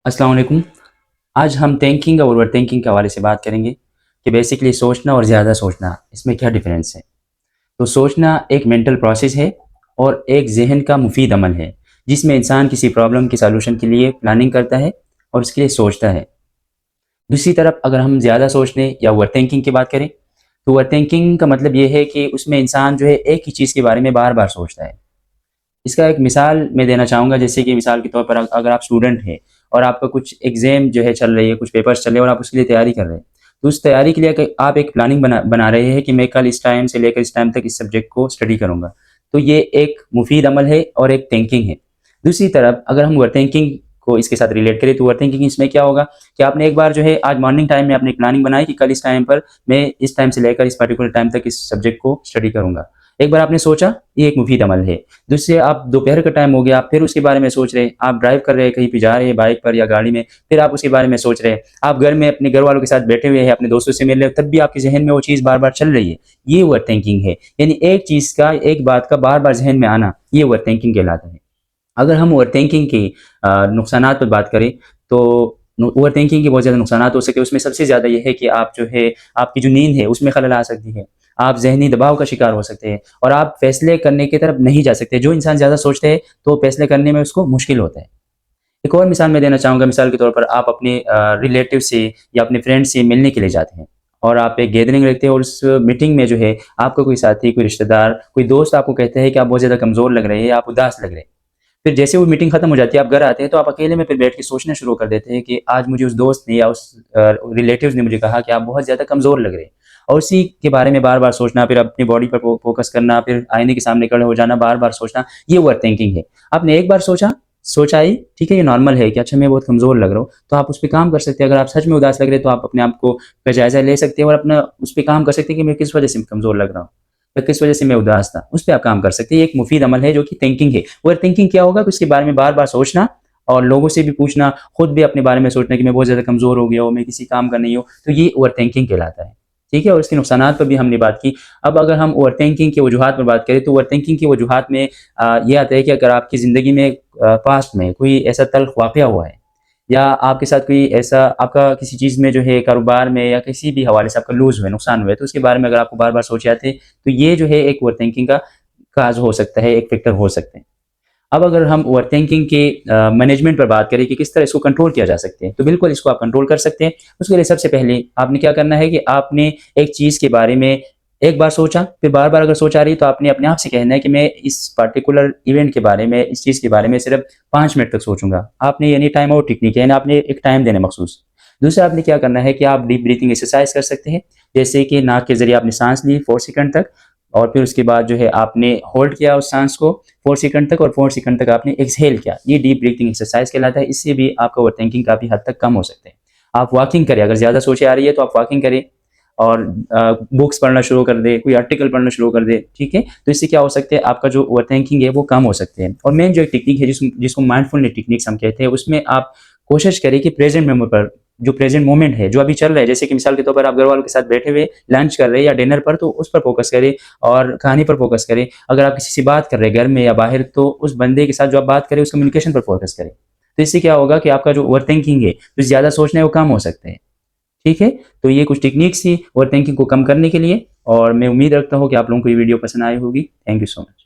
अस्सलाम वालेकुम। आज हम थिंकिंग और ओवर थिंकिंग के हवाले से बात करेंगे कि बेसिकली सोचना और ज़्यादा सोचना इसमें क्या डिफरेंस है। तो सोचना एक मेंटल प्रोसेस है और एक ज़हन का मुफीद अमल है, जिसमें इंसान किसी प्रॉब्लम की सॉल्यूशन के लिए प्लानिंग करता है और उसके लिए सोचता है। दूसरी तरफ अगर हम ज़्यादा सोचने या ओवर थिंकिंग की बात करें, तो ओवर थिंकिंग का मतलब ये है कि उसमें इंसान जो है एक ही चीज़ के बारे में बार-बार सोचता है। इसका एक मिसाल मैं देना चाहूँगा, जैसे कि मिसाल के तौर पर अगर आप स्टूडेंट हैं और आपका कुछ एग्ज़ाम जो है चल रही है, कुछ पेपर्स चल रहे हैं और आप उसके लिए तैयारी कर रहे हैं। तो उस तैयारी के लिए आप एक प्लानिंग बना बना रहे हैं कि मैं कल इस टाइम से लेकर इस टाइम तक इस सब्जेक्ट को स्टडी करूँगा। तो ये एक मुफ़ीद अमल है और एक थिंकिंग है। दूसरी तरफ अगर हम ओवरथिंकिंग को इसके साथ रिलेट करें, तो ओवरथिंकिंग इसमें क्या होगा कि आपने एक बार जो है आज मॉर्निंग टाइम में आपने एक प्लानिंग बनाई कि कल इस टाइम पर मैं इस टाइम से लेकर इस पर्टिकुलर टाइम तक इस सब्जेक्ट को स्टडी करूँगा। एक बार आपने सोचा, ये एक मुफ़ीद अमल है। दूसरे आप दोपहर का टाइम हो गया, आप फिर उसके बारे में सोच रहे हैं, आप ड्राइव कर रहे हैं, कहीं पे जा रहे हैं बाइक पर या गाड़ी में, फिर आप उसके बारे में सोच रहे हैं। आप घर में अपने घर वालों के साथ बैठे हुए हैं, अपने दोस्तों से मिल रहे हो, तब भी आपके ज़हन में वो चीज़ बार-बार चल रही है। ये ओवरथिंकिंग है। यानी एक चीज़ का, एक बात का बार-बार ज़हन में आना, ये ओवरथिंकिंग कहलाता है। अगर हम ओवरथिंकिंग की नुकसानात पर बात करें, तो ओवरथिंकिंग के बहुत ज़्यादा नुकसानात हो सकते हैं। उसमें सबसे ज़्यादा ये है कि आप जो है, आपकी जो नींद है उसमें खलल आ सकती है। आप ज़हनी दबाव का शिकार हो सकते हैं और आप फैसले करने की तरफ नहीं जा सकते। जो इंसान ज़्यादा सोचते हैं, तो फैसले करने में उसको मुश्किल होता है। एक और मिसाल मैं देना चाहूँगा, मिसाल के तौर पर आप अपने रिलेटिव से या अपने फ्रेंड से मिलने के लिए जाते हैं और आप एक गैदरिंग रखते हैं और उस मीटिंग में जो है, आपका कोई साथी, कोई रिश्तेदार, कोई दोस्त आपको कहता है कि आप बहुत ज़्यादा कमज़ोर लग रहे हैं, आप उदास लग रहे हैं। फिर जैसे वो मीटिंग खत्म हो जाती है, आप घर आते हैं, तो आप अकेले में फिर बैठ के सोचना शुरू कर देते हैं कि आज मुझे उस दोस्त ने या उस रिलेटिव्स ने मुझे कहा कि आप बहुत ज़्यादा कमज़ोर लग रहे हैं। और उसी के बारे में बार-बार सोचना, फिर अपनी बॉडी पर फ़ोकस करना, फिर आईने के सामने खड़े हो जाना, बार-बार सोचना, ये ओवरथिंकिंग है। आपने एक बार सोचा, सोचा ही, ठीक है, ये नॉर्मल है कि अच्छा मैं बहुत कमज़ोर लग रहा हूँ, तो आप उस पे काम कर सकते हैं। अगर आप सच में उदास लग रहे हैं, तो आप अपने आप को का जायज़ा ले सकते हैं और अपना उस पे काम कर सकते हैं कि मैं किस वजह से कमज़ोर लग रहा हूँ। या किस वजह से मैं उदास था, उस पे आप काम कर सकते हैं। ये एक मुफ़ीद अमल है जो कि थिंकिंग है। ओवरथिंकिंग क्या होगा कि उसके बारे में बार-बार सोचना और लोगों से भी पूछना, खुद भी अपने बारे में सोचना कि मैं बहुत ज़्यादा कमज़ोर हो गया हूँ, मैं किसी काम का नहीं हूँ, तो ये ओवरथिंकिंग कहलाता है। ठीक है? और इसके नुकसानात पर भी हमने बात की। अब अगर हम ओवरथिंकिंग की वजूहात पर बात करें, तो ओवरथिंकिंग की वजूहात में ये आता है कि अगर आपकी ज़िंदगी में पास्ट में कोई ऐसा तल्ख़ वाक़या हुआ है या आपके साथ कोई ऐसा आपका किसी चीज़ में जो है कारोबार में या किसी भी हवाले से आपका लूज़ हुआ है, नुकसान हुआ है, तो उसके बारे में अगर आपको बार-बार सोचे आते हैं, तो ये जो है एक ओवरथिंकिंग का काज़ हो सकता है, एक फैक्टर हो सकते हैं। अब अगर हम ओवरथिंकिंग के मैनेजमेंट पर बात करें कि किस तरह इसको कंट्रोल किया जा सकते हैं, तो बिल्कुल इसको आप कंट्रोल कर सकते हैं। उसके लिए सबसे पहले आपने क्या करना है कि आपने एक चीज़ के बारे में एक बार सोचा, फिर बार-बार अगर सोच आ रही है, तो आपने अपने आप से कहना है कि मैं इस पर्टिकुलर इवेंट के बारे में, इस चीज़ के बारे में सिर्फ़ 5 मिनट तक सोचूँगा। आपने यानी टाइम आउट टेक्निक है, यानी आपने एक टाइम देना है मखसूस। दूसरा आपने क्या करना है कि आप डीप ब्रीथिंग एक्सरसाइज़ कर सकते हैं। जैसे कि नाक के ज़रिए आपने साँस ली 4 सेकंड तक और फिर उसके बाद जो है आपने होल्ड किया उस साँस को 4 सेकंड तक और 4 सेकंड तक आपने एक्सहेल किया। ये डीप ब्रीथिंग एक्सरसाइज़ कहलाता है। इससे भी आपका ओवरथिंकिंग काफ़ी हद तक कम हो सकते हैं। आप वॉकिंग करें, अगर ज़्यादा सोचें आ रही है, तो आप वॉकिंग करें और बुक्स पढ़ना शुरू कर दें, कोई आर्टिकल पढ़ना शुरू कर दें, ठीक है? तो इससे क्या हो सकता है, आपका जो ओवरथिंकिंग है वो कम हो सकते हैं। और मेन जो एक टेक्निक है जिसको माइंडफुलनेस टेक्निक्स हम कहते हैं, उसमें आप कोशिश करें कि प्रेज़ेंट मोमेंट पर, जो प्रेज़ेंट मोमेंट है, जो अभी चल रहा है, जैसे कि मिसाल के तौर पर आप घर वालों के साथ बैठे हुए लंच कर रहे हैं या डिनर पर, तो उस पर फ़ोकस करें और कहानी पर फ़ोकस करें। अगर आप किसी से बात कर रहे हैं घर में या बाहर, तो उस बंदे के साथ जो आप बात करें उस कम्युनिकेशन पर फ़ोकस करें। तो इससे क्या होगा कि आपका जो ओवरथिंकिंग है, जो ज़्यादा सोचना है, वो कम हो सकते हैं। ठीक है? तो ये कुछ टेक्निक्स थी ओवरथिंकिंग को कम करने के लिए और मैं उम्मीद रखता हूँ कि आप लोगों को ये वीडियो पसंद आई होगी। Thank you so much.